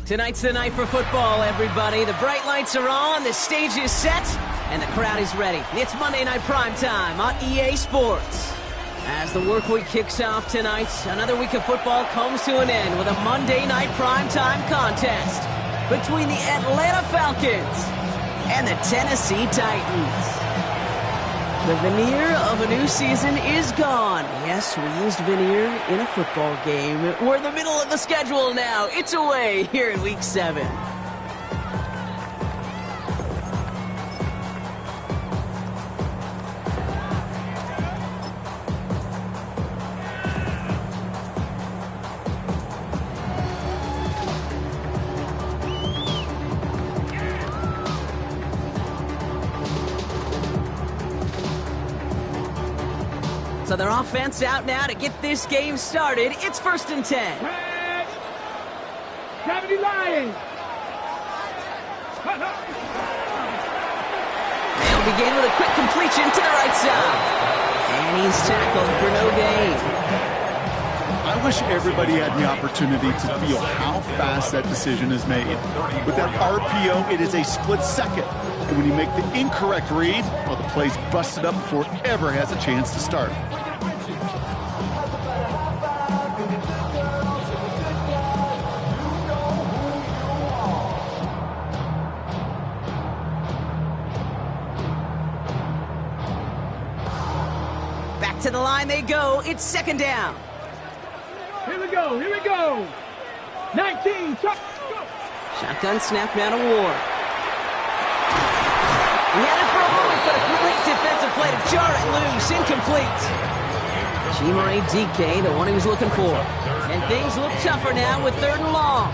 Tonight's the night for football, everybody. The bright lights are on, the stage is set, and the crowd is ready. It's Monday Night Primetime on EA Sports. As the work week kicks off tonight, another week of football comes to an end with a Monday Night Primetime contest between the Atlanta Falcons and the Tennessee Titans. The veneer of a new season is gone. Yes, we used veneer in a football game. We're in the middle of the schedule now. It's away here in Week 7. So their offense out now to get this game started. It's 1st and 10. Gravity Lions. They'll begin with a quick completion to the right side. And he's tackled for no gain. I wish everybody had the opportunity to feel how fast that decision is made. With that RPO, it is a split second. And when you make the incorrect read, well, the play's busted up before it ever has a chance to start. Back to the line they go. It's 2nd down. Here we go. 19, go. Shotgun snap now to Ward. He had it for a moment, but a great defensive play to jar it loose. Incomplete. Chimere DK, the one he was looking for. And things look tougher now with 3rd and long.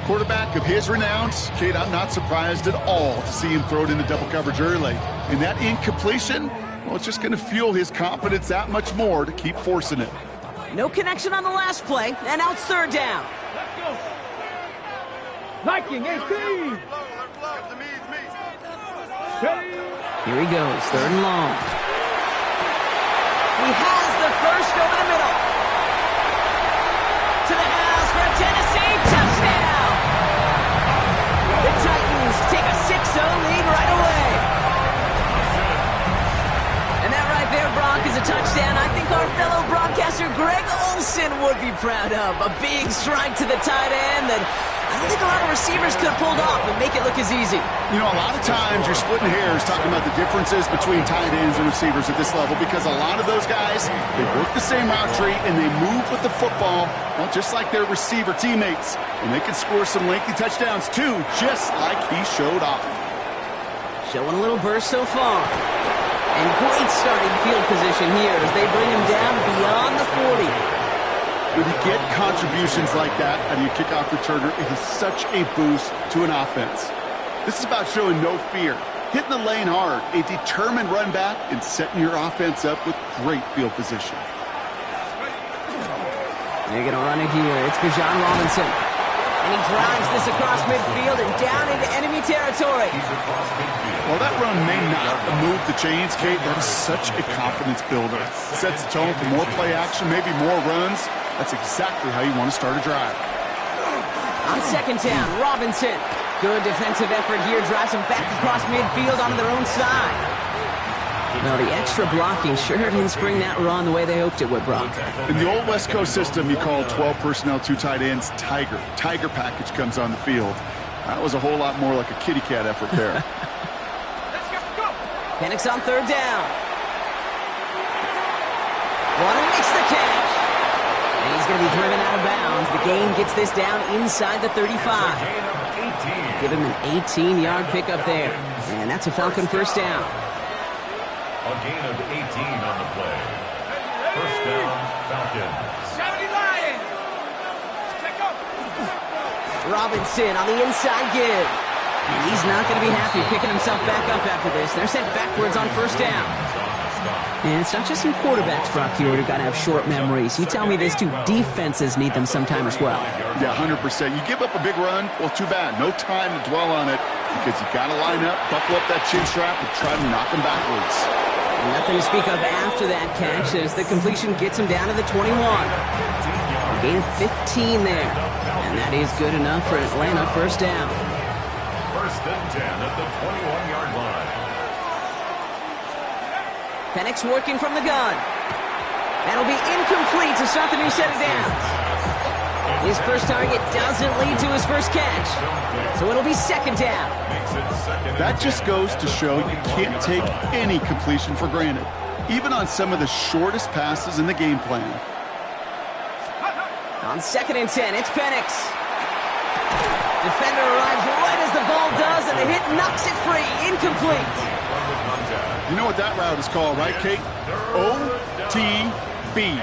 Quarterback of his renown, Kate, I'm not surprised at all to see him throw it into double coverage early. And that incompletion, well, it's just going to fuel his confidence that much more to keep forcing it. No connection on the last play, and now it's 3rd down. Let's go. Liking 18. Here he goes, 3rd and long. He has the first over the middle. To the house for a Tennessee touchdown. The Titans take a 6-0 lead right away. proud of. A big strike to the tight end that I don't think a lot of receivers could have pulled off and make it look as easy. You know, a lot of times you're splitting hairs talking about the differences between tight ends and receivers at this level because a lot of those guys, they work the same route tree and they move with the football, well, just like their receiver teammates. And they can score some lengthy touchdowns too, just like he showed off. Showing a little burst so far. And great starting field position here as they bring him down beyond the 40. When you get contributions like that out of your kickoff returner, it is such a boost to an offense. This is about showing no fear, hitting the lane hard, a determined run back, and setting your offense up with great field position. They're going to run it here. It's Bijan Robinson. And he drives this across midfield and down into enemy territory. While that run may not move the chains, Kate, that is such a confidence builder. Sets the tone for more play action, maybe more runs. That's exactly how you want to start a drive. On second down, Robinson. Good defensive effort here. Drives them back across midfield onto their own side. Well, the extra blocking sure didn't spring that run the way they hoped it would, Brock. In the old West Coast system, you call 12 personnel, 2 tight ends, Tiger. Tiger package comes on the field. That was a whole lot more like a kitty cat effort there. Penix on third down. Water makes the catch. And he's going to be driven out of bounds. The gain gets this down inside the 35. Give him an 18-yard pickup there. And that's a Falcon first down. A gain of 18 on the play. First down, Falcons. 70 Lions. Check up. Robinson on the inside give. And he's not going to be happy picking himself back up after this. They're sent backwards on first down. And it's not just in quarterbacks, Brock, you got to have short memories. You tell me this too. Defenses need them sometime as well. Yeah, 100%. You give up a big run, well, too bad. No time to dwell on it because you got to line up, buckle up that chin strap, and try to knock them backwards. And nothing to speak of after that catch as the completion gets him down to the 21. A gain of 15 there. And that is good enough for Atlanta first down. First and 10 at the 21-yard line. Penix working from the gun. That'll be incomplete to start the new set of downs. His first target doesn't lead to his first catch. So it'll be second down. That just goes to show you can't take any completion for granted, even on some of the shortest passes in the game plan. On second and 10, it's Penix. Defender arrives right as the ball does, and the hit knocks it free. Incomplete. You know what that route is called, right, Kate? OTB.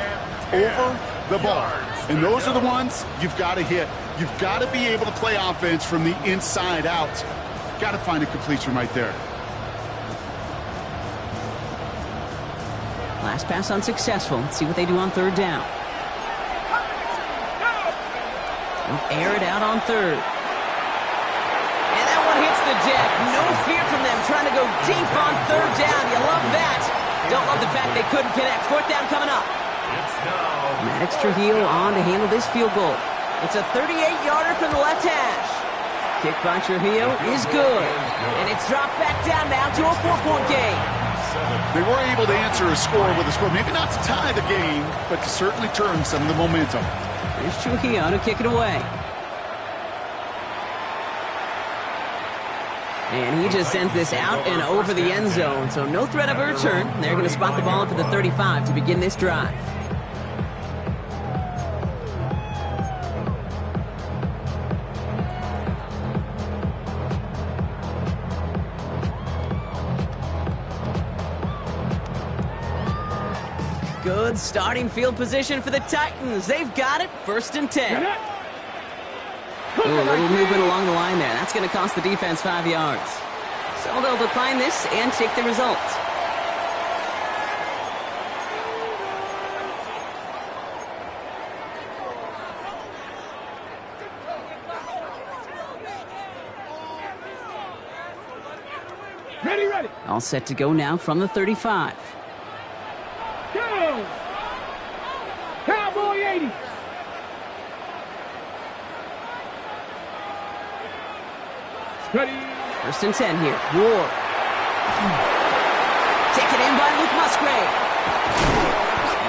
Over the bar. And those are the ones you've got to hit. You've got to be able to play offense from the inside out. Got to find a completion right there. Last pass unsuccessful. Let's see what they do on third down. They'll air it out on third. And that one hits the deck. No fear from them trying to go deep on third down. You love that. Don't love the fact they couldn't connect. Fourth down coming up. Maddox Trujillo on to handle this field goal. It's a 38-yarder from the left hash. Kick by Trujillo is good. And it's dropped back down now to a 4-point game. They were able to answer a score with a score. Maybe not to tie the game, but to certainly turn some of the momentum. Here's Trujillo to kick it away. And he just sends this out and over the end zone. So no threat of a return. They're going to spot the ball up at the 35 to begin this drive. Good starting field position for the Titans. They've got it. First and 10. Ooh, a little movement along the line there. That's going to cost the defense 5 yards. So they'll decline this and take the result. Ready. All set to go now from the 35. Go! Cowboy 80. Ready. First and 10 here. Ward. Taken in by Luke Musgrave.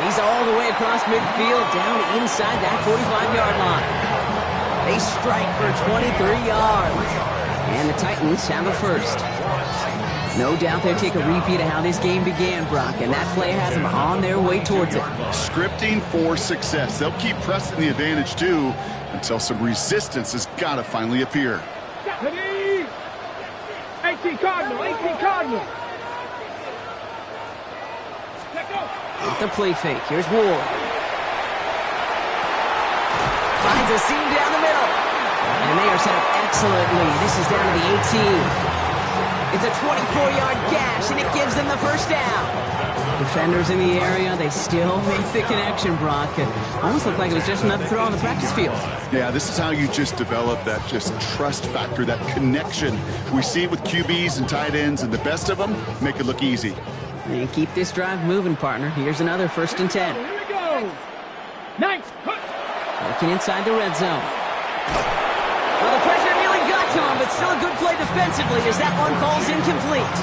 He's all the way across midfield, down inside that 45-yard line. They strike for 23 yards. And the Titans have a first. No doubt they'll take a repeat of how this game began, Brock, and that play has them on their way towards it. Scripting for success. They'll keep pressing the advantage, too, until some resistance has got to finally appear. 18 Cardinal, 18 Cardinal. Off the play fake, here's Ward. Finds a seam down the middle. And they are set up excellently. This is down to the 18. It's a 24-yard gash, and it gives them the first down. Defenders in the area, they still make the connection, Brock. It almost looked like it was just another throw on the practice field. Yeah, this is how you just develop that just trust factor, that connection. We see it with QBs and tight ends, and the best of them make it look easy. And keep this drive moving, partner. Here's another 1st and 10. Here we go. Nice. Working inside the red zone. Well, the pressure nearly got to him, but still a good play defensively as that one falls incomplete.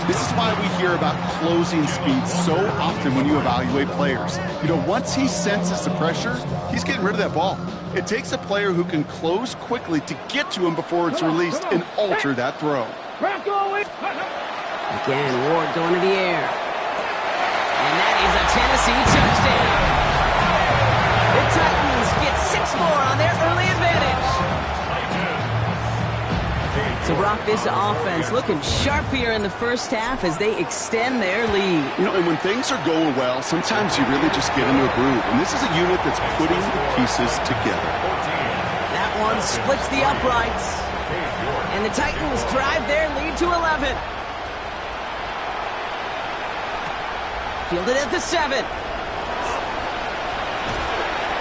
This is why we hear about closing speed so often when you evaluate players. You know, once he senses the pressure, he's getting rid of that ball. It takes a player who can close quickly to get to him before it's released and alter that throw. Again, Ward going to the air. And that is a Tennessee touchdown. The Titans get 6 more on their early advantage. So, Brock, this offense looking sharp here in the first half as they extend their lead. You know, and when things are going well, sometimes you really just get into a groove. And this is a unit that's putting the pieces together. That one splits the uprights. And the Titans drive their lead to 11. Fielded at the 7.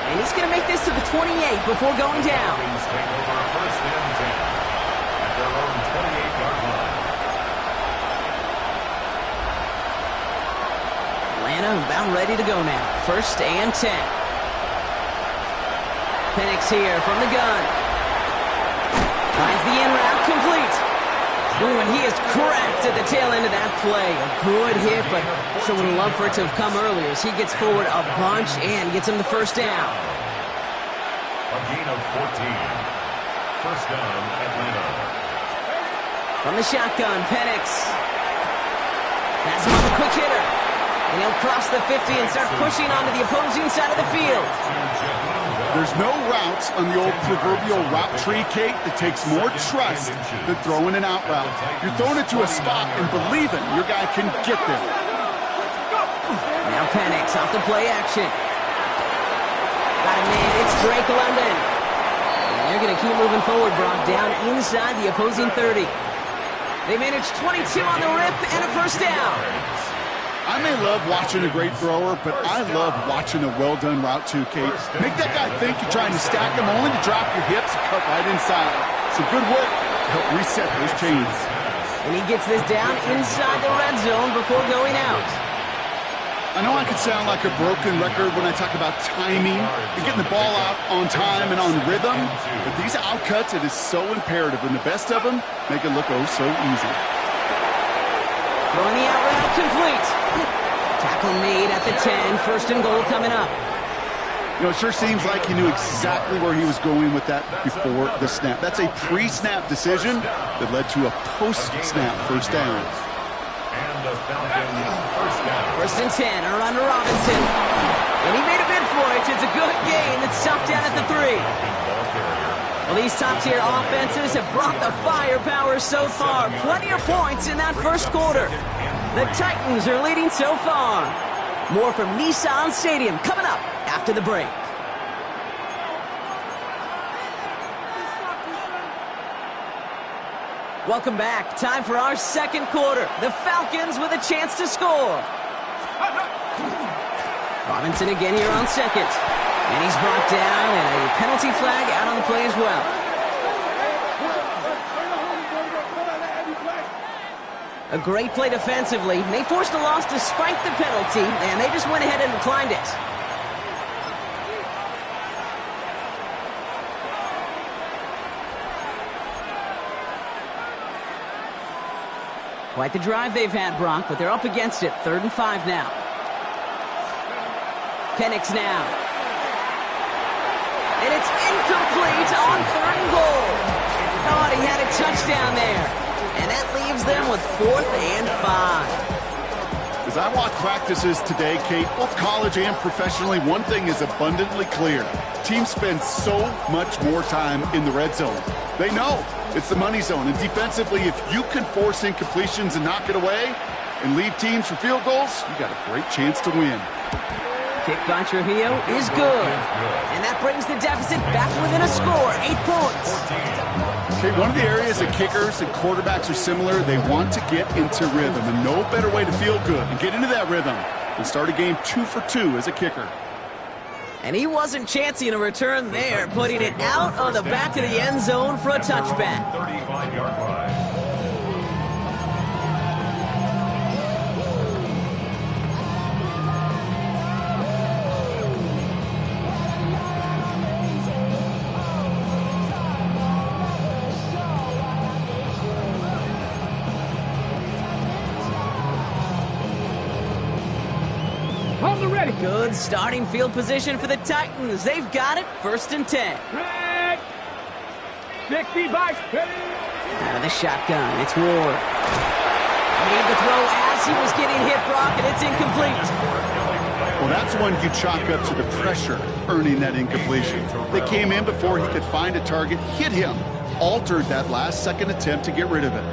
And he's going to make this to the 28 before going down. Atlanta about ready to go now. 1st and 10. Penix here from the gun. Finds the in route complete. Ooh, and he is cracked at the tail end of that play. A good hit, but sure would have loved for it to have come earlier as he gets forward a bunch and gets him the first down. A gain of 14. First down, Atlanta. From the shotgun, Penix. That's him on the quick hitter. And he'll cross the 50 and start pushing onto the opposing side of the field. There's no routes on the old proverbial route tree, Kate, that takes more trust than throwing an out route. You're throwing it to a spot and believing your guy can get there. Now Penix off the play action. Got a man, it's Drake London. And they're going to keep moving forward, Brock, down inside the opposing 30. They managed 22 on the rip and a first down. I may love watching a great thrower, but I love watching a well-done route too, Kate. Make that guy think you're trying to stack him only to drop your hips and cut right inside. Some good work to help reset those chains. And he gets this down inside the red zone before going out. I know I could sound like a broken record when I talk about timing and getting the ball out on time and on rhythm, but these outcuts, it is so imperative, and the best of them make it look oh so easy. Throwing the out route complete. Tackle made at the 10. 1st and goal coming up. You know, it sure seems like he knew exactly where he was going with that before the snap. That's a pre-snap decision that led to a post-snap first down. And the Falcons first down. 1st and 10. Around to Robinson. And he made a bid for it. It's a good gain. It's stopped down at the 3. Well, these top-tier offenses have brought the firepower so far. Plenty of points in that first quarter. The Titans are leading so far. More from Nissan Stadium coming up after the break. Welcome back. Time for our second quarter. The Falcons with a chance to score. Robinson again here on 2nd. And he's brought down, and a penalty flag out on the play as well. A great play defensively. They forced a loss despite the penalty, and they just went ahead and declined it. Quite the drive they've had, Brock, but they're up against it. 3rd and 5 now. Penix now. And it's incomplete on 3rd and goal. Thought he had a touchdown there. And that leaves them with 4th and 5. As I watch practices today, Kate, both college and professionally, one thing is abundantly clear. Teams spend so much more time in the red zone. They know it's the money zone. And defensively, if you can force incompletions and knock it away and leave teams for field goals, you got a great chance to win. Kick by Trujillo is good. And that brings the deficit back within a score, 8 points. Okay, one of the areas that kickers and quarterbacks are similar, they want to get into rhythm. And no better way to feel good and get into that rhythm than start a game 2 for 2 as a kicker. And he wasn't chancing a return there, putting it out on the back of the end zone for a touchback. 35-yard line. Good starting field position for the Titans. They've got it, 1st and 10. Red. 60 by. Out of the shotgun, it's Ward. Made the throw as he was getting hit, Brock, and it's incomplete. Well, that's one you chalk up to the pressure earning that incompletion. They came in before he could find a target, hit him, altered that last-second attempt to get rid of it.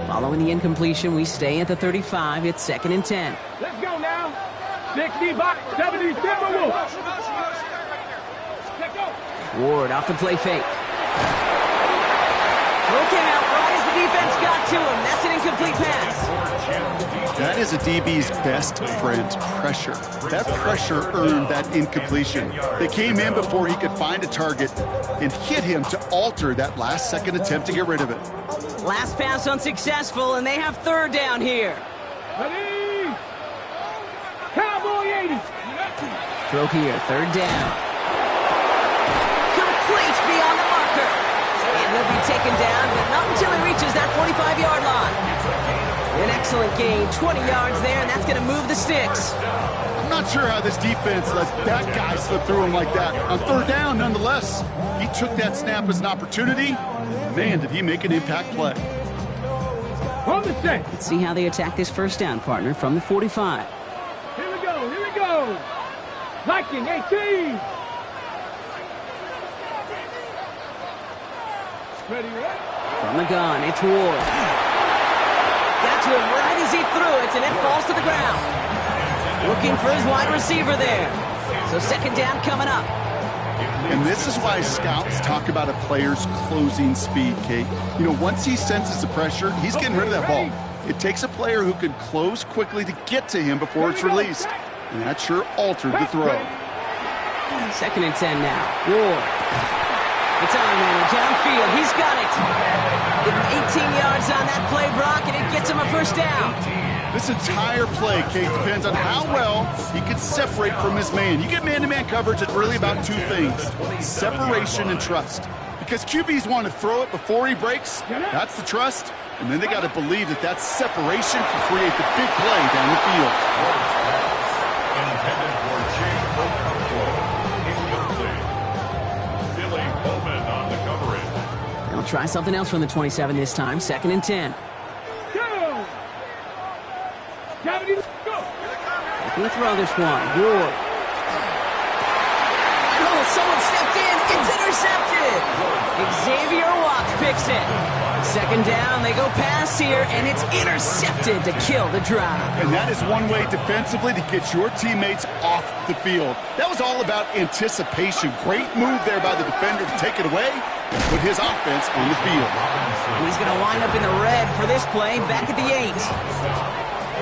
Following the incompletion, we stay at the 35. It's 2nd and 10. Let's go now. 60 by 70. Timberwolves. Let's go. Ward off the play fake. Throw came out right as the defense got to him. That's an incomplete pass. That is a DB's best friend, pressure. That pressure earned that incompletion. They came in before he could find a target and hit him to alter that last-second attempt to get rid of it. Last pass unsuccessful, and they have 3rd down here. Ready. Cowboy 80. Throw here, 3rd down. Complete beyond the marker. And he'll be taken down, but not until he reaches that 45-yard line. An excellent gain, 20 yards there, and that's going to move the sticks. I'm not sure how this defense let that guy slip through him like that. On 3rd down, nonetheless, he took that snap as an opportunity. Man, did he make an impact play. On the set. Let's see how they attack this 1st down, partner, from the 45. Here we go. Here we go. Viking 18. Ready, right? From the gun, it's Ward. Got to him right as he threw it, and it falls to the ground. Looking for his wide receiver there. So 2nd down coming up. And this is why scouts talk about a player's closing speed, Kate. You know, once he senses the pressure, he's getting rid of that ball. It takes a player who can close quickly to get to him before it's released. And that sure altered the throw. 2nd and 10 now. Ward. It's on, man. Downfield. He's got it. Getting 18 yards on that play, Brock, and it gets him a 1st down. This entire play, Kate, depends on how well he can separate from his man. You get man-to-man coverage, it's really about 2 things, separation and trust. Because QBs want to throw it before he breaks, that's the trust, and then they got to believe that that separation can create the big play down the field. Intended for Jake incomplete. Billy Bowman on the coverage. They'll try something else from the 27 this time, 2nd and 10. Making the throw this one. Ward. Oh, someone stepped in. It's intercepted. Xavier Watts picks it. 2nd down. They go pass here, and it's intercepted to kill the drive. And that is one way defensively to get your teammates off the field. That was all about anticipation. Great move there by the defender to take it away and put his offense on the field. And he's going to wind up in the red for this play, back at the 8.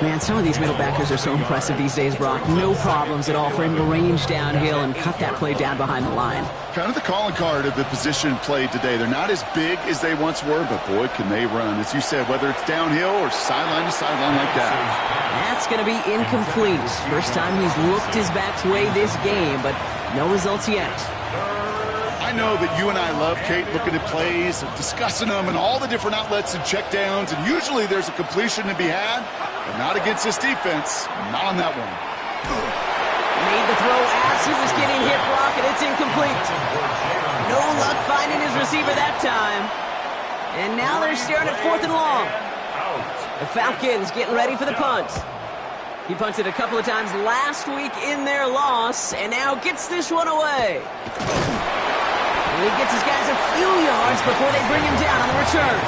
Man, some of these middle backers are so impressive these days, Brock. No problems at all for him to range downhill and cut that play down behind the line. Kind of the calling card of the position played today. They're not as big as they once were, but boy, can they run. As you said, whether it's downhill or sideline to sideline like that. That's going to be incomplete. First time he's looked his back's way this game, but no results yet. I know that you and I love, Kate, looking at plays, discussing them, and all the different outlets and checkdowns, and usually there's a completion to be had, but not against this defense. Not on that one. Made the throw as he was getting hit, Brock, and it's incomplete. No luck finding his receiver that time. And now they're staring at 4th and long. The Falcons getting ready for the punt. He punted a couple of times last week in their loss, and now gets this one away. And he gets his guys a few yards before they bring him down on the return.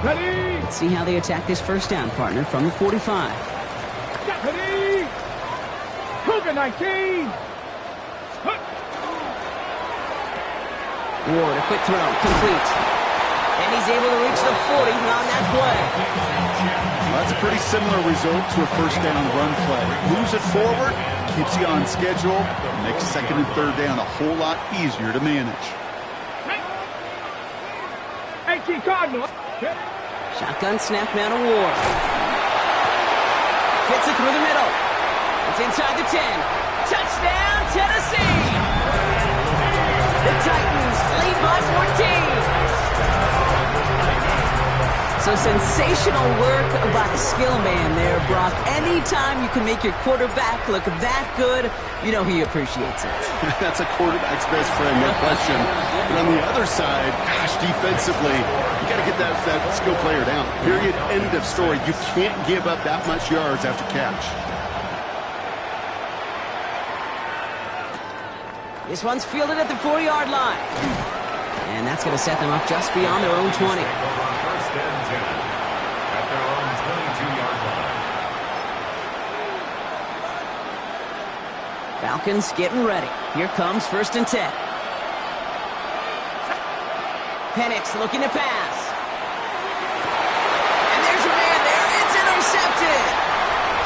Ready? Let's see how they attack this first down, partner, from the 45. Ready? Cougar 19. Ward, a quick throw, complete. And he's able to reach the 40 on that play. Well, that's a pretty similar result to a first down run play. Moves it forward, keeps you on schedule, and makes 2nd and 3rd down a whole lot easier to manage. 18 Cardinal. Shotgun snap now to Ward. Gets it through the middle. It's inside the 10. Touchdown, Tennessee! The Titans lead by 14. So sensational work by the skill man there, Brock. Anytime you can make your quarterback look that good, you know he appreciates it. That's a quarterback's best friend, no question. But on the other side, gosh, defensively, you got to get that skill player down. Period, end of story. You can't give up that much yards after catch. This one's fielded at the 4-yard line. And that's going to set them up just beyond their own 20. First and 10 at their own 22-yard line. Falcons getting ready. Here comes 1st and 10. Penix looking to pass. And there's a man there. It's intercepted.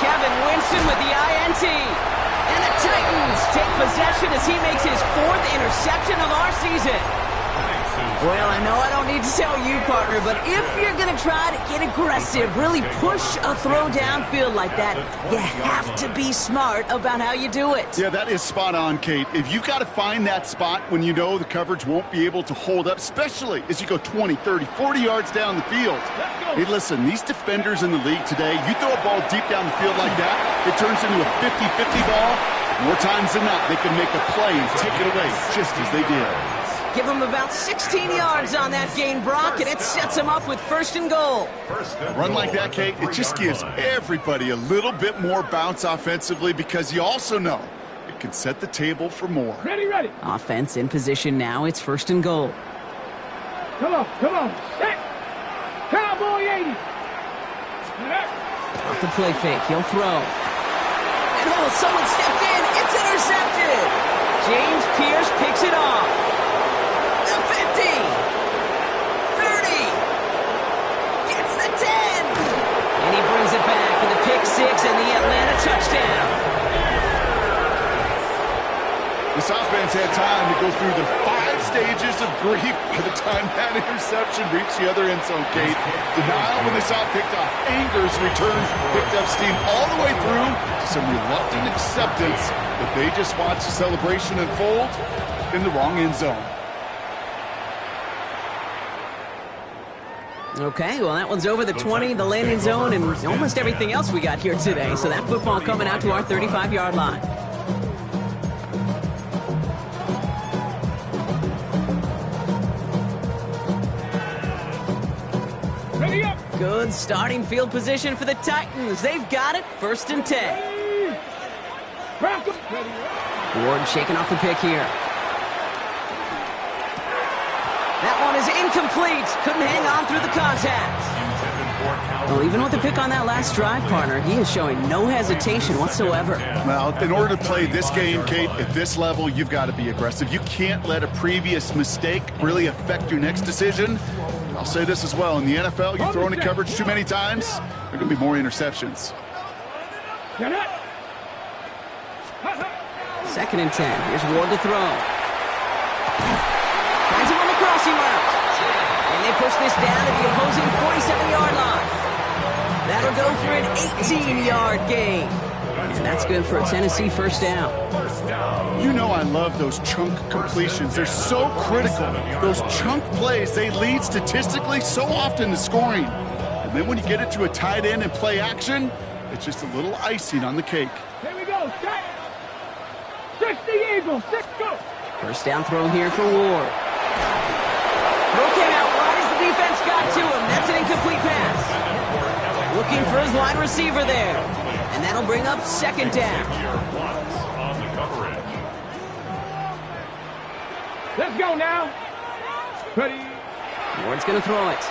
Kevin Winston with the INT. And the Titans take possession as he makes his 4th interception of our season. Well, I know I don't need to tell you, partner, but if you're going to try to get aggressive, really push a throw downfield like that, you have to be smart about how you do it. Yeah, that is spot on, Kate. If you've got to find that spot when you know the coverage won't be able to hold up, especially as you go 20, 30, 40 yards down the field. Hey, listen, these defenders in the league today, you throw a ball deep down the field like that, it turns into a 50-50 ball. More times than not, they can make a play and take it away just as they did. Give him about 16 yards on that gain, Brock, and it sets him up with 1st and goal. A run like that, Kate, it just gives everybody a little bit more bounce offensively because you also know it can set the table for more. Ready, ready. Offense in position now. It's 1st and goal. Come on. Set. Cowboy 80. Off the play fake, he'll throw. And oh, someone stepped in. It's intercepted. James Pierce picks it off. The 50. 30. Gets the 10. And he brings it back for the pick 6 and the Atlanta touchdown. This offense had time to go through the 5 stages of grief by the time that interception reached the other end zone, Kate. Denial when they saw it picked off. Anger's return picked up steam all the way through to some reluctant acceptance that they just watched the celebration unfold in the wrong end zone. Okay, well, that one's over the 20, the landing zone, and almost everything else we got here today. So that football coming out to our 35-yard line. Ready up. Good starting field position for the Titans. They've got it, 1st and 10. Ward shaking off the pick here. That one is incomplete. Couldn't hang on through the contact. Well, even with the pick on that last drive, partner, he is showing no hesitation whatsoever. Well, in order to play this game, Kate, at this level, you've got to be aggressive. You can't let a previous mistake really affect your next decision. I'll say this as well. In the NFL, you throw into coverage too many times, there are going to be more interceptions. 2nd and 10. Here's Ward to throw. Finds him on the crossing route. And they push this down to the opposing 47-yard line. That'll go for an 18-yard gain. And that's good for a Tennessee first down. You know I love those chunk completions. They're so critical. Those chunk plays, they lead statistically so often to scoring. And then when you get it to a tight end and play action, it's just a little icing on the cake. Here we go. 60 Eagles. 6 go. First down throw here for Ward. Throw came out right as the defense got to him. That's an incomplete pass. Looking for his wide receiver there. And that'll bring up second down. Let's go now. Ready. Ward's going to throw it.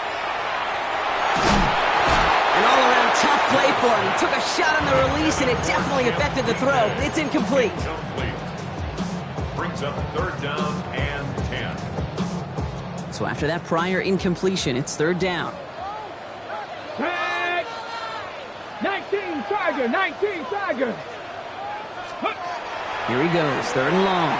An all-around tough play for him. He took a shot on the release, and it definitely affected the throw. It's incomplete. Brings up third down and 10. So after that prior incompletion, it's third down. Tag. 19 Tiger. 19 Tiger. Here he goes, third and long.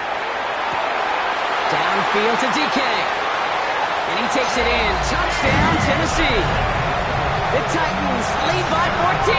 Downfield to DK. And he takes it in. Touchdown, Tennessee. The Titans lead by 14.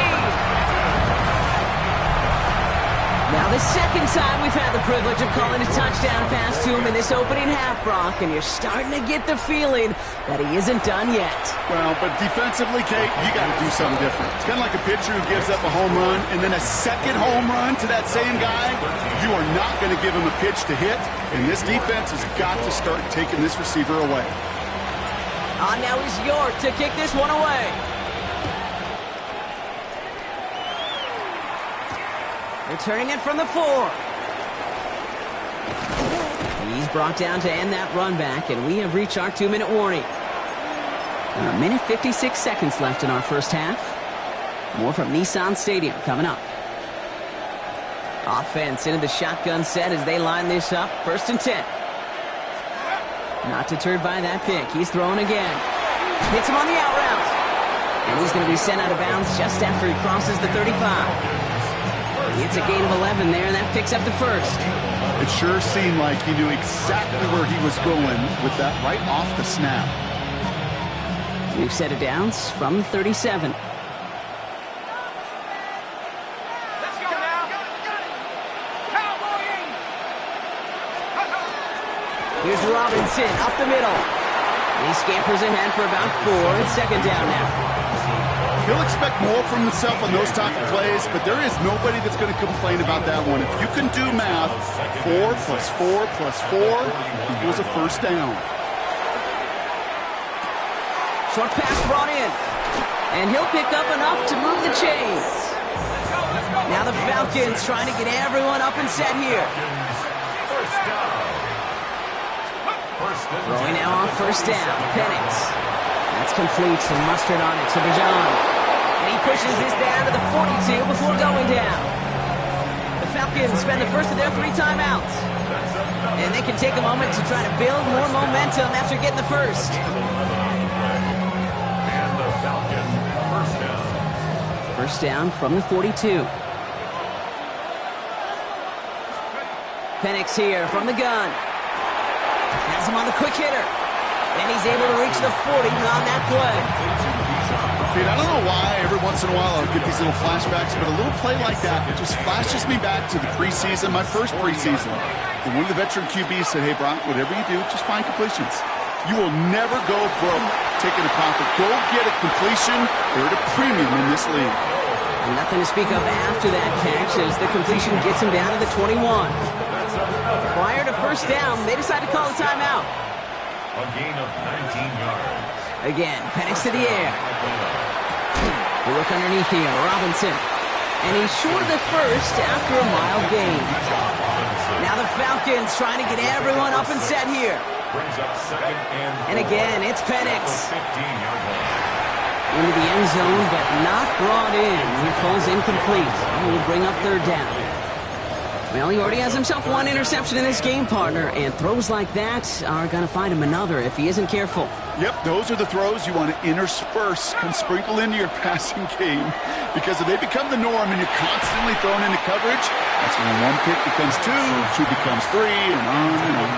Now the second time we've had the privilege of calling a touchdown pass to him in this opening half, Brock, and you're starting to get the feeling that he isn't done yet. Well, but defensively, Kate, you got to do something different. It's kind of like a pitcher who gives up a home run and then a second home run to that same guy. You are not going to give him a pitch to hit, and this defense has got to start taking this receiver away. Now is York to kick this one away. Returning it from the 4. He's brought down to end that run back, and we have reached our 2-minute warning. A minute 56 seconds left in our first half. More from Nissan Stadium coming up. Offense into the shotgun set as they line this up. First and 10. Not deterred by that pick. He's throwing again. Hits him on the out route. And he's going to be sent out of bounds just after he crosses the 35. It's a gain of 11 there, and that picks up the first. It sure seemed like he knew exactly where he was going with that right off the snap. We've set it downs from the 37. Let's go now. Cowboy. Here's Robinson up the middle. He scampers ahead for about 4. It's second down now. He'll expect more from himself on those type of plays, but there is nobody that's going to complain about that one. If you can do math, 4 plus 4 plus 4 equals a first down. Short pass brought in. And he'll pick up enough to move the chains. Now the Falcons trying to get everyone up and set here. Throwing now on first down. Penix. That's complete. Some mustard on it to Bajan. And he pushes this down to the 42 before going down. The Falcons spend the first of their 3 timeouts. And they can take a moment to try to build more momentum after getting the first. And the Falcons first down. First down from the 42. Penix here from the gun. Has him on the quick hitter. And he's able to reach the 40 on that play. Pete, I don't know why every once in a while I'll get these little flashbacks, but a little play like that, it just flashes me back to the preseason, my first preseason. And one of the veteran QBs said, hey, Brock, whatever you do, just find completions. You will never go broke taking a profit. Go get a completion. They're at a premium in this league. And nothing to speak of after that catch as the completion gets him down to the 21. Prior to first down, they decide to call a timeout. A gain of 19 yards. Again, Penix to the air. We look underneath here, Robinson. And he's short of the first after a mild gain. Now the Falcons trying to get everyone up and set here. Brings up second and again, it's Penix. 15-yard line. Into the end zone, but not brought in. He falls incomplete. And will bring up third down. Well, he already has himself 1 interception in this game, partner, and throws like that are going to find him another if he isn't careful. Yep, those are the throws you want to intersperse and sprinkle into your passing game, because if they become the norm and you're constantly thrown into coverage, that's when 1 pick becomes 2, 2 becomes 3, and on and on.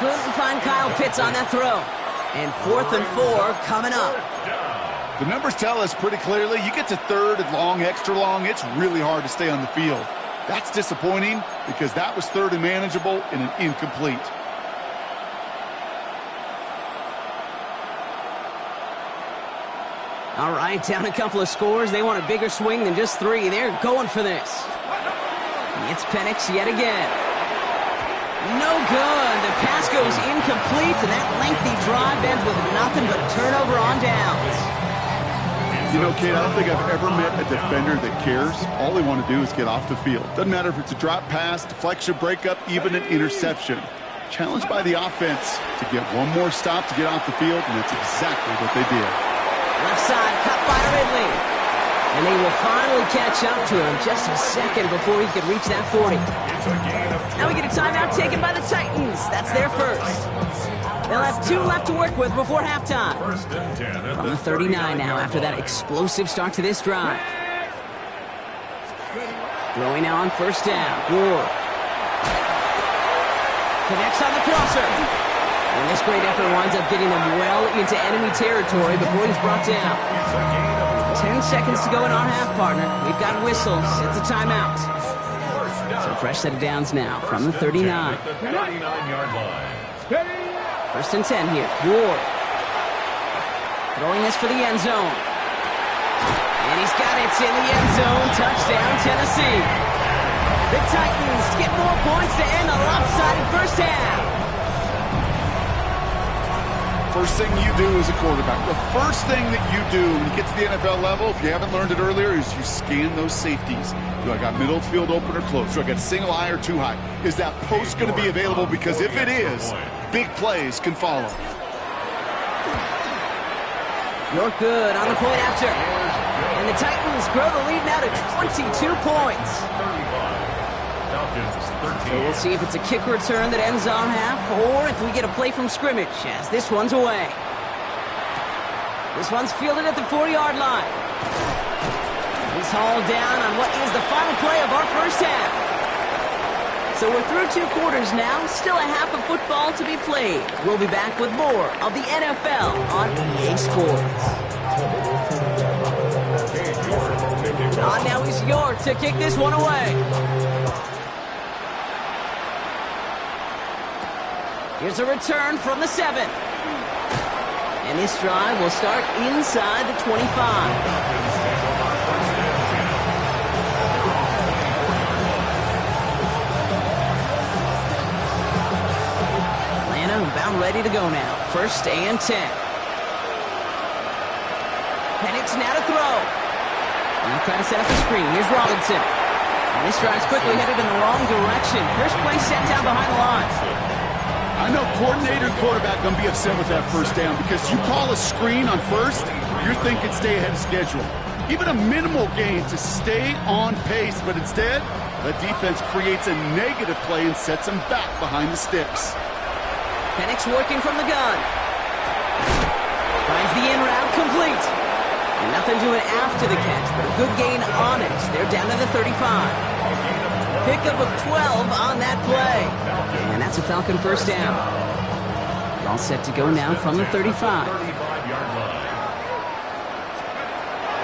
Couldn't find Kyle Pitts on that throw. And 4th and 4 coming up. The numbers tell us pretty clearly, you get to third and long, extra long, it's really hard to stay on the field. That's disappointing because that was third and manageable and an incomplete. All right, down a couple of scores. They want a bigger swing than just 3. They're going for this. It's Penix yet again. No good. The pass goes incomplete, and that lengthy drive ends with nothing but a turnover on downs. You know, Kate, I don't think I've ever met a defender that cares. All they want to do is get off the field. Doesn't matter if it's a drop pass, deflection, breakup, even an interception. Challenged by the offense to get one more stop to get off the field, and that's exactly what they did. Left side cut by Ridley. And they will finally catch up to him just a second before he could reach that 40. Now we get a timeout taken by the Titans. That's their first. They'll have 2 left to work with before halftime. From the 39 now after that explosive start to this drive. Throwing now on first down. Ward. Connects on the crosser. And this great effort winds up getting them well into enemy territory before he's brought down. 10 seconds to go in our half, partner. We've got whistles. It's a timeout. So a fresh set of downs now from the 39. 39-yard line. First and 10 here. Ward. Throwing this for the end zone. And he's got it in the end zone. Touchdown, Tennessee. The Titans get more points to end a lopsided first half. First thing you do as a quarterback, the first thing that you do when you get to the NFL level, if you haven't learned it earlier, is you scan those safeties. Do I got middle field open or close? Do I got single high or two high? Is that post going to be available? Because if it is, big plays can follow. You're good on the point after. And the Titans grow the lead now to 22 points. So we'll see if it's a kick return that ends on half, or if we get a play from scrimmage as this one's away. This one's fielded at the 4-yard line. He's hauled down on what is the final play of our first half. So we're through 2 quarters now, still a half of football to be played. We'll be back with more of the NFL on EA Sports. Now is York to kick this one away. Here's a return from the 7. And this drive will start inside the 25. Atlanta about ready to go now. First and 10. Penix now to throw. Now try to set up the screen. Here's Robinson. And this drive's quickly headed in the wrong direction. First play set down behind the line. I know coordinator and quarterback going to be upset with that first down because you call a screen on first, you're thinking stay ahead of schedule. Even a minimal gain to stay on pace, but instead, the defense creates a negative play and sets them back behind the sticks. Penix working from the gun. Finds the in route complete. And nothing doing after the catch, but a good gain on it. They're down to the 35. Pickup of 12 on that play. And that's a Falcon first down. All set to go now from the 35.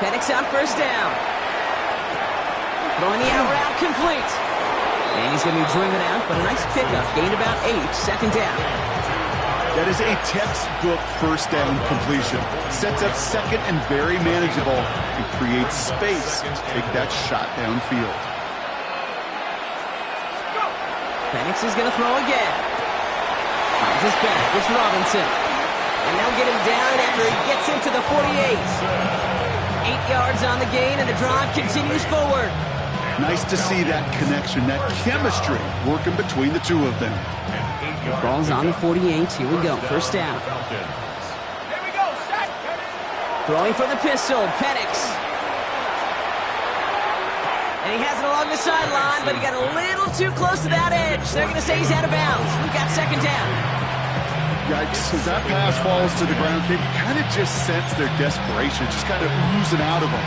Penix out first down. Throwing the out route complete. And he's going to be driven out, but a nice pickup. Gained about 8, second down. That is a textbook first down completion. Sets up second and very manageable and creates space to take that shot downfield. Penix is going to throw again. Finds his back. It's Robinson. And they'll get him down after he gets into the 48. 8 yards on the gain, and the drive continues forward. Nice to see that connection, that chemistry working between the two of them. The ball's on the 48. Here we go. First down. Here we go, set. Throwing for the pistol. Penix. And he has it along the sideline, but he got a little too close to that edge. They're going to say he's out of bounds. We've got second down. Yikes, as that pass falls to the ground, you kind of just sense their desperation, just kind of oozing out of them.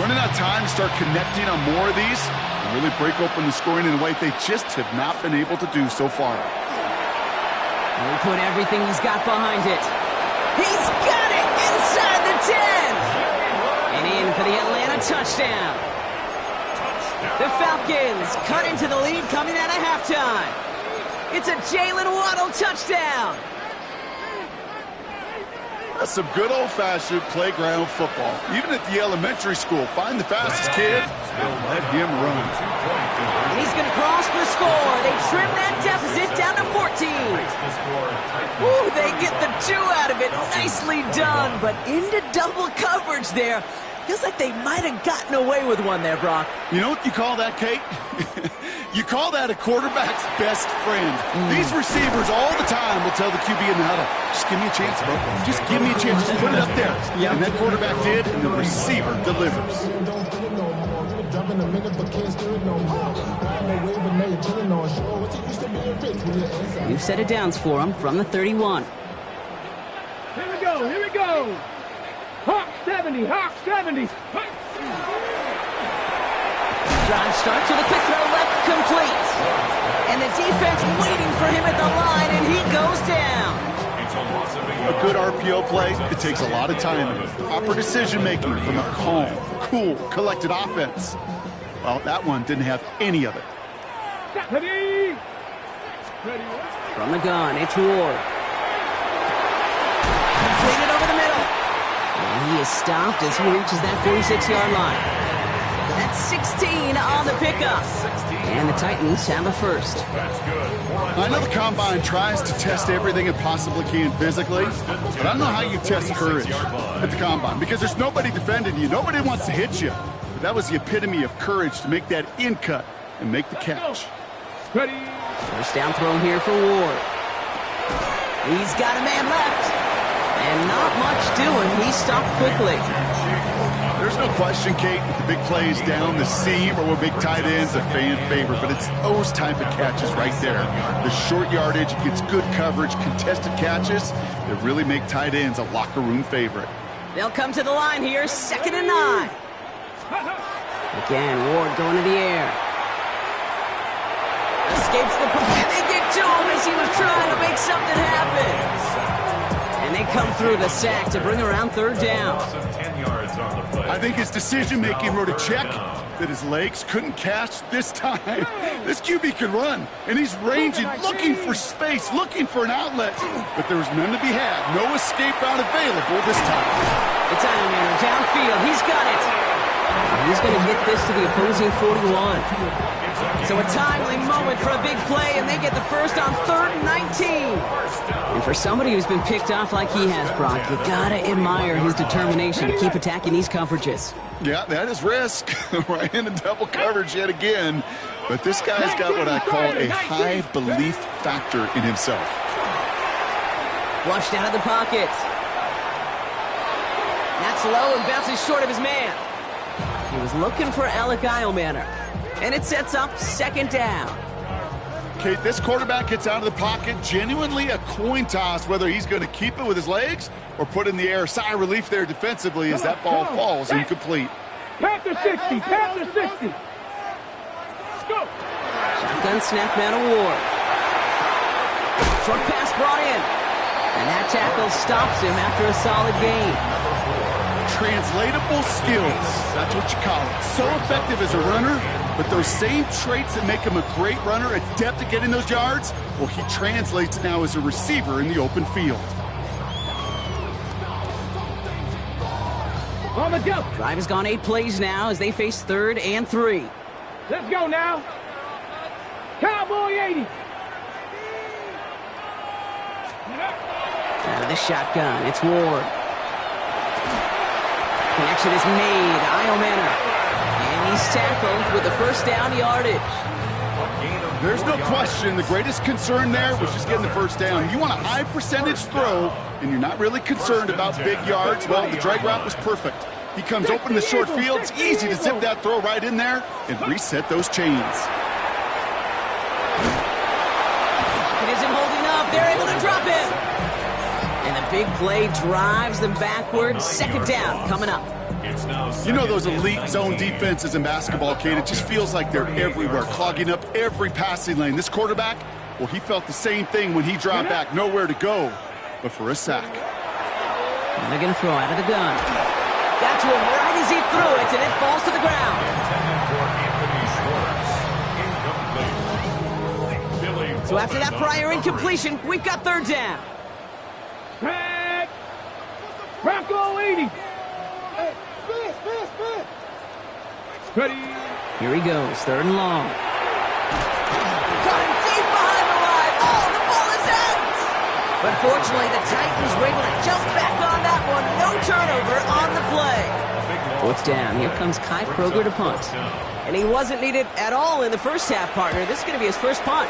Running out of time to start connecting on more of these and really break open the scoring in a way they just have not been able to do so far. And he put everything he's got behind it. He's got it inside the 10. for the Atlanta touchdown. The Falcons cut into the lead coming out of halftime. It's a Jalen Waddle touchdown. That's some good old-fashioned playground football. Even at the elementary school, find the fastest kid and let him run. And he's going to cross for the score. They trim that deficit down to 14. Ooh, they get the 2 out of it. Nicely done, but into double coverage there. Feels like they might have gotten away with one there, Brock. You know what you call that, Kate? You call that a quarterback's best friend. These receivers all the time will tell the QB in the huddle, just give me a chance, bro. Just give me a chance. Just put it up there. Yep. And that quarterback did, and the receiver delivers. New set of downs for him from the 31. Here we go, here we go. Hawk 70, Hawk 70. Drive starts with a quick throw left, complete. And the defense waiting for him at the line, and he goes down. A good RPO play, it takes a lot of time and proper decision-making from a calm, cool, collected offense. Well, that one didn't have any of it. Ready? From the gun, it's Ward. Completed over the middle. And he is stopped as he reaches that 46-yard line. That's 16 on the pickup. And the Titans have a first. I know the Combine tries to test everything it possibly can physically, but I don't know how you test courage at the Combine because there's nobody defending you. Nobody wants to hit you. But that was the epitome of courage to make that in cut and make the catch. Ready? First down throw here for Ward. He's got a man left. And not much doing. He's stopped quickly. There's no question, Kate, that the big plays down the seam or with big tight ends a fan favorite, but it's those type of catches right there. The short yardage gets good coverage, contested catches that really make tight ends a locker room favorite. They'll come to the line here, 2nd and 9. Again, Ward going to the air. Escapes the and they get to him as he was trying to make something happen. And they come through the sack to bring around 3rd down. I think his decision-making wrote a check that his legs couldn't catch this time. This QB can run, and he's ranging, looking for space, looking for an outlet. But there was none to be had. No escape route available this time. It's Ironman downfield. He's got it. He's going to get this to the opposing 41. So a timely moment for a big play, and they get the first on 3rd and 19. And for somebody who's been picked off like he has, Brock, you got to admire his determination to keep attacking these coverages. Yeah, that is risk. Right into double coverage yet again. But this guy's got what I call a high belief factor in himself. Flushed out of the pocket. That's low and bounces short of his man. He was looking for Alec Eilmanner. And it sets up 2nd down. Kate, this quarterback gets out of the pocket, genuinely a coin toss whether he's going to keep it with his legs or put in the air. Sigh of relief there defensively as that ball falls incomplete. Panther 60, Panther 60. Let's go. Shotgun snap now to Ward. Short pass brought in. And that tackle stops him after a solid gain. Translatable skills, that's what you call it. So effective as a runner, but those same traits that make him a great runner, adept at getting those yards, well, he translates now as a receiver in the open field. On the go. Drive has gone 8 plays now as they face 3rd and 3. Let's go now. Cowboy 80. Out of the shotgun, it's Ward. Connection is made. Eilmanner. And he's tackled with the first down yardage. There's no question the greatest concern there was just getting the first down. You want a high percentage throw, and you're not really concerned about big yards. Well, the drag route was perfect. He comes open in the short field. It's easy to zip that throw right in there and reset those chains. It isn't holding up. They're able to drop it. And the big play drives them backwards. 2nd down coming up. You know those elite zone defenses in basketball, Kate, it just feels like they're everywhere, clogging up every passing lane. This quarterback, well, he felt the same thing when he dropped back. Nowhere to go but for a sack. And they're going to throw out of the gun. That's to him right as he threw it, and it falls to the ground. So after that prior incompletion, we've got third down. Back. Bronco 80. Ready. Here he goes, third and long. Got him deep behind the line. Oh, the ball is out. But fortunately, the Titans were able to jump back on that one. No turnover on the play. Fourth down. Here comes Kai Kroger to punt. And he wasn't needed at all in the first half, partner. This is going to be his first punt.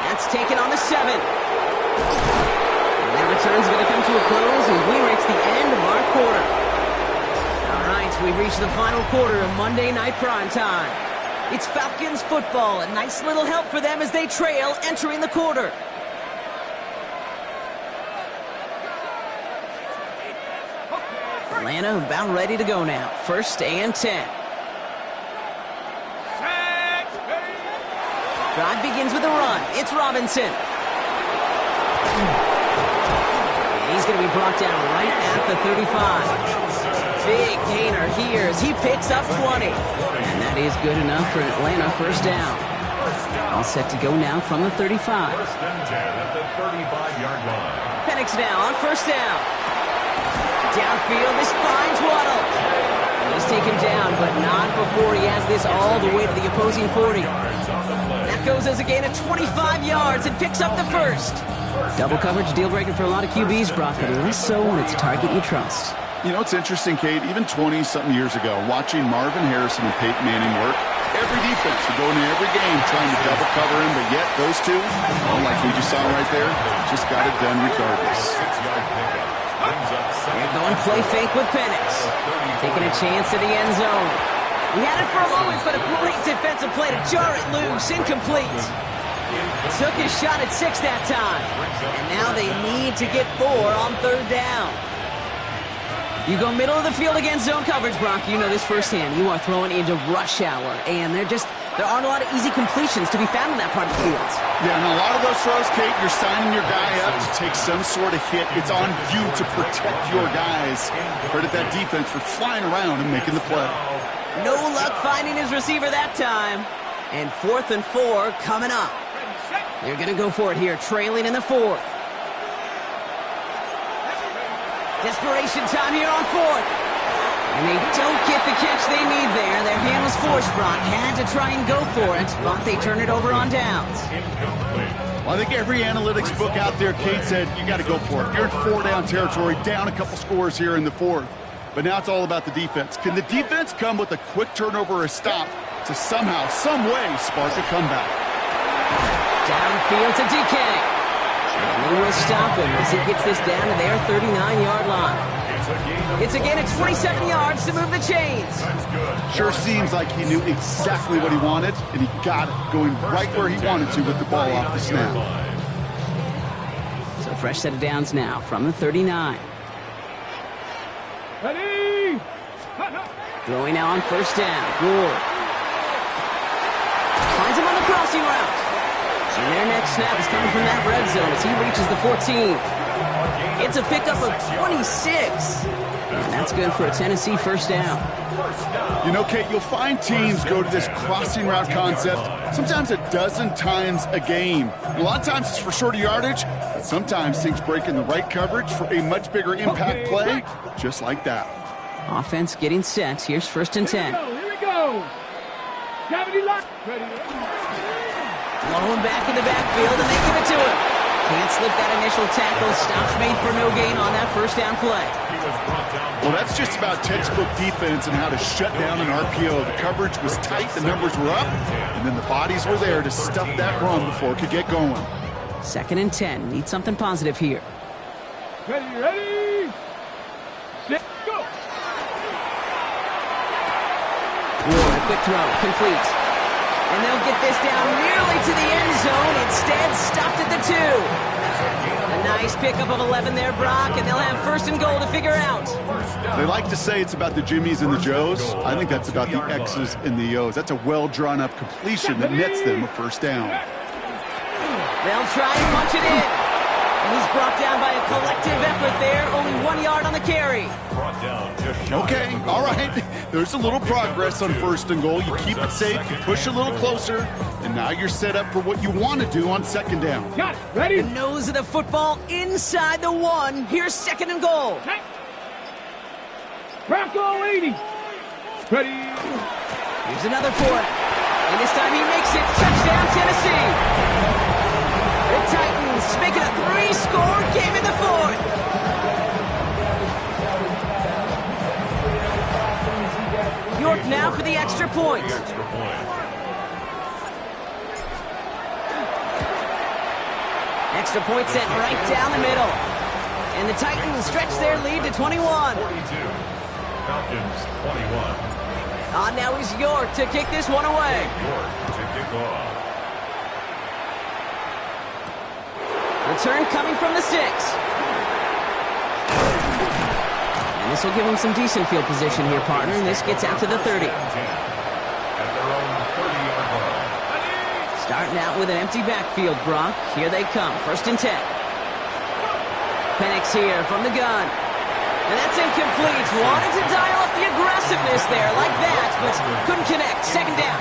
That's taken on the 7. And that return's going to come to a close as we reach the end of our quarter. All right, we've reached the final quarter of Monday Night Primetime. It's Falcons football. A nice little help for them as they trail entering the quarter. Atlanta about ready to go now. First and 10. Drive begins with a run. It's Robinson. And he's going to be brought down right at the 35. Big gainer here as he picks up 20. And that is good enough for Atlanta first down. All set to go now from the 35. First and 10 at the 35-yard line. Penix now on first down. Downfield, this finds Waddle. And he's taken down, but not before he has this all the way to the opposing 40. That goes as a gain of 25 yards and picks up the first. Double coverage deal breaker for a lot of QBs, Brock, but less so when it's a target you trust. You know, it's interesting, Kate, even 20-something years ago, watching Marvin Harrison and Peyton Manning work, every defense would go into every game trying to double cover him, but yet those two, like we just saw right there, just got it done regardless. They're going play fake with Penix. Taking a chance to the end zone. He had it for a moment, but a great defensive play to jar it loose. Incomplete. Took his shot at 6 that time. And now they need to get 4 on third down. You go middle of the field against zone coverage, Brock. You know this firsthand. You are throwing into rush hour, and there aren't a lot of easy completions to be found in that part of the field. Yeah, and a lot of those throws, Kate, you're signing your guy up to take some sort of hit. It's on you to protect your guys. Credit that defense for flying around and making the play. No luck finding his receiver that time. And 4th and 4 coming up. They're going to go for it here, trailing in the 4th. Desperation time here on 4th. And they don't get the catch they need there. Their hand was forced, Brock. Had to try and go for it, but they turn it over on downs. Well, I think every analytics book out there, Kate, said you got to go for it. You're in 4-down territory, down a couple scores here in the 4th. But now it's all about the defense. Can the defense come with a quick turnover or a stop to somehow, some way, spark a comeback? Downfield to DK. And they will stop him as he gets this down to their 39-yard line. It's a gain of 27 yards to move the chains. Sure seems like he knew exactly what he wanted, and he got it, going right where he wanted to with the ball off the snap. So fresh set of downs now from the 39. Ready. Throwing now on first down. Ward. Finds him on the crossing route. And their next snap is coming from that red zone as he reaches the 14. It's a pickup of 26. And that's good for a Tennessee first down. You know, Kate, you'll find teams go to this crossing route concept sometimes a dozen times a game. And a lot of times it's for shorter yardage, but sometimes things break in the right coverage for a much bigger impact play, just like that. Offense getting set. Here's first and 10. Here we go. Gravity lock. Ready. Blowing back in the backfield, and they give it to him. Can't slip that initial tackle. Stops made for no gain on that first down play. Well, that's just about textbook defense and how to shut down an RPO. The coverage was tight, the numbers were up, and then the bodies were there to stuff that run before it could get going. Second and 10. Need something positive here. Ready. Set, go. Ward, a quick throw, complete. And they'll get this down nearly to the end zone. Instead, stopped at the 2. A nice pickup of 11 there, Brock, and they'll have first and goal to figure out. They like to say it's about the Jimmies and the Joes. I think that's about the X's and the O's. That's a well-drawn-up completion that nets them a first down. They'll try and punch it in. And he's brought down by a collective effort there. Only 1 yard on the carry. Brought down just shy. Okay, all right. There's a little progress on 1st and goal. You keep it safe, you push a little closer, and now you're set up for what you want to do on 2nd down. Got it. Ready? The nose of the football inside the 1. Here's 2nd and goal. Hey. Bronco 80. Ready? Here's another for it. And this time he makes it. Touchdown, Tennessee. The Titans make it a 3-score game in the 4th. York now for the extra point. Extra point. Extra point set right down the middle. And the Titans stretch their lead to 21. 42. Falcons 21. Now is York to kick this one away. York to kick off. Return coming from the 6. And this will give him some decent field position here, partner. And this gets out to the 30. At their own 30-yard line. Starting out with an empty backfield, Brock. Here they come. 1st and 10. Penix here from the gun. And that's incomplete. Wanted to dial up the aggressiveness there like that, but couldn't connect. 2nd down.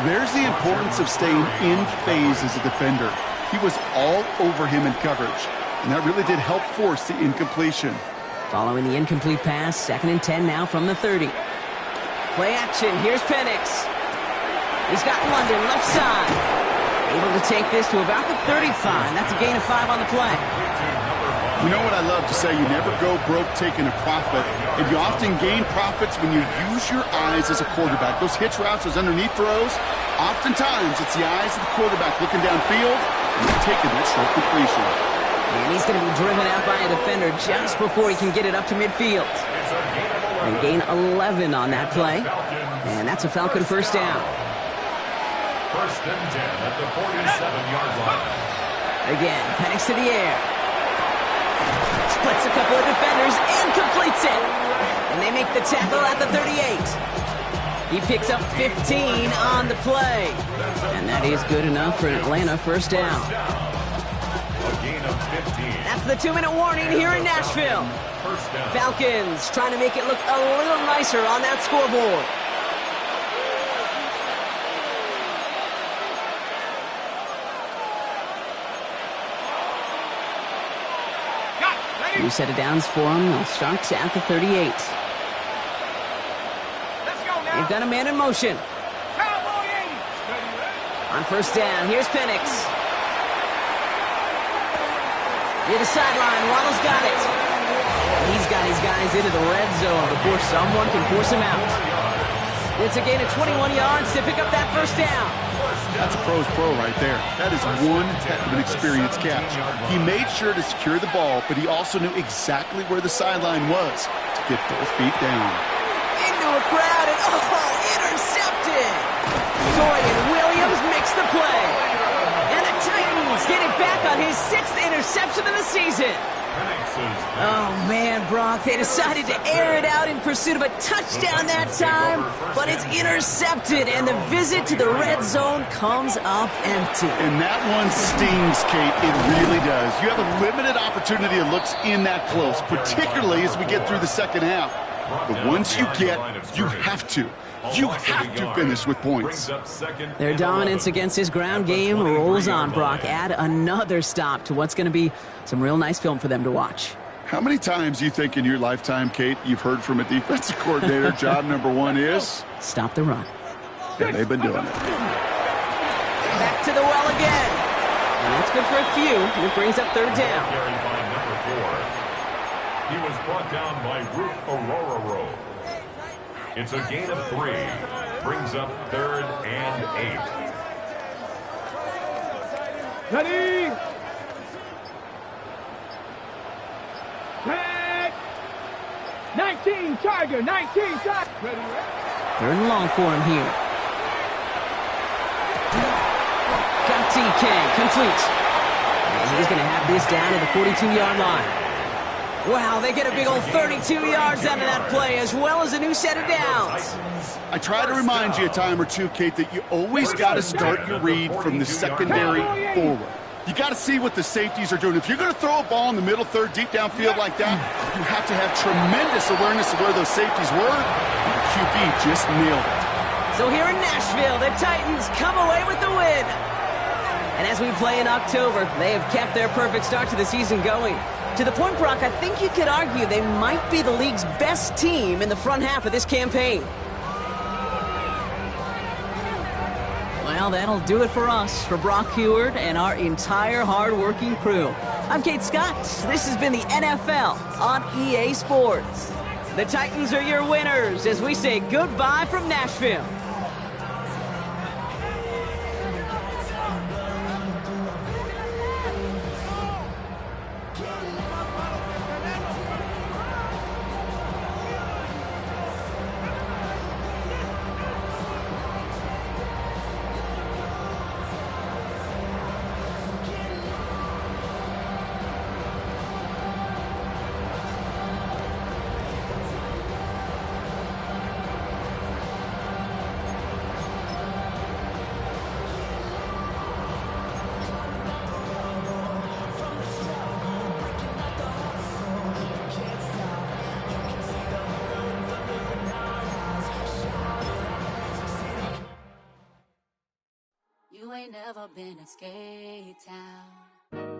There's the importance of staying in phase as a defender. He was all over him in coverage, and that really did help force the incompletion. Following the incomplete pass, 2nd and 10 now from the 30. Play action. Here's Penix. He's got London left side. Able to take this to about the 35. That's a gain of 5 on the play. You know what I love to say? You never go broke taking a profit, and you often gain profits when you use your eyes as a quarterback. Those hitch routes, those underneath throws, oftentimes it's the eyes of the quarterback looking downfield and taking that short completion. And he's going to be driven out by a defender just before he can get it up to midfield. They gain 11 on that play, and that's a Falcon 1st down. 1st and 10 at the 47-yard line. Again, Penix to the air. Splits a couple of defenders and completes it. And they make the tackle at the 38. He picks up 15 on the play. And that is good enough for an Atlanta 1st down. A gain of 15. That's the 2-minute warning here in Nashville. 1st down. Falcons trying to make it look a little nicer on that scoreboard. New set of downs for them. They'll start at the 38. Let's go now. They've got a man in motion. Cowboy 80. On 1st down, here's Penix. Near the sideline, Waddle's got it. He's got his guys into the red zone before someone can force him out. It's a gain of 21 yards to pick up that 1st down. That's a pro's pro right there. That is one heck of an experienced catch. He made sure to secure the ball, but he also knew exactly where the sideline was to get both feet down. Into a crowd and, intercepted! Dorian Williams makes the play. And the Titans get it back on his 6th interception of the season. Oh, man, Brock, they decided to air it out in pursuit of a touchdown that time, but it's intercepted, and the visit to the red zone comes up empty. And that one stings, Kate. It really does. You have a limited opportunity that looks in that close, particularly as we get through the 2nd half. But once you get, you have to. You have to finish with points. Their dominance against his ground game rolls on, Brock. Add another stop to what's going to be some real nice film for them to watch. How many times do you think in your lifetime, Kate, you've heard from a defensive coordinator, job number 1 is? Stop the run. And they've been doing it. Back to the well again. And that's good for a few. And it brings up 3rd down. Carried by number 4. He was brought down by Ruth Aurora. It's a gain of 3. Brings up 3rd and 8. Ready? Set. 19 Tiger, 19 Tiger. Ready? 3rd and long for him here. Got TK, complete. And he's going to have this down at the 42-yard line. Wow, they get a big old 32 yards out of that play, as well as a new set of downs. I try to remind you a time or two, Kate, that you always got to start your read from the secondary forward. You got to see what the safeties are doing. If you're going to throw a ball in the middle third, deep downfield like that, you have to have tremendous awareness of where those safeties were. And the QB just nailed it. So here in Nashville, the Titans come away with the win. And as we play in October, they have kept their perfect start to the season going. To the point, Brock, I think you could argue they might be the league's best team in the front half of this campaign. Well, that'll do it for us, for Brock Heward and our entire hard-working crew. I'm Kate Scott. This has been the NFL on EA Sports. The Titans are your winners as we say goodbye from Nashville. You ain't never been in Skate Town.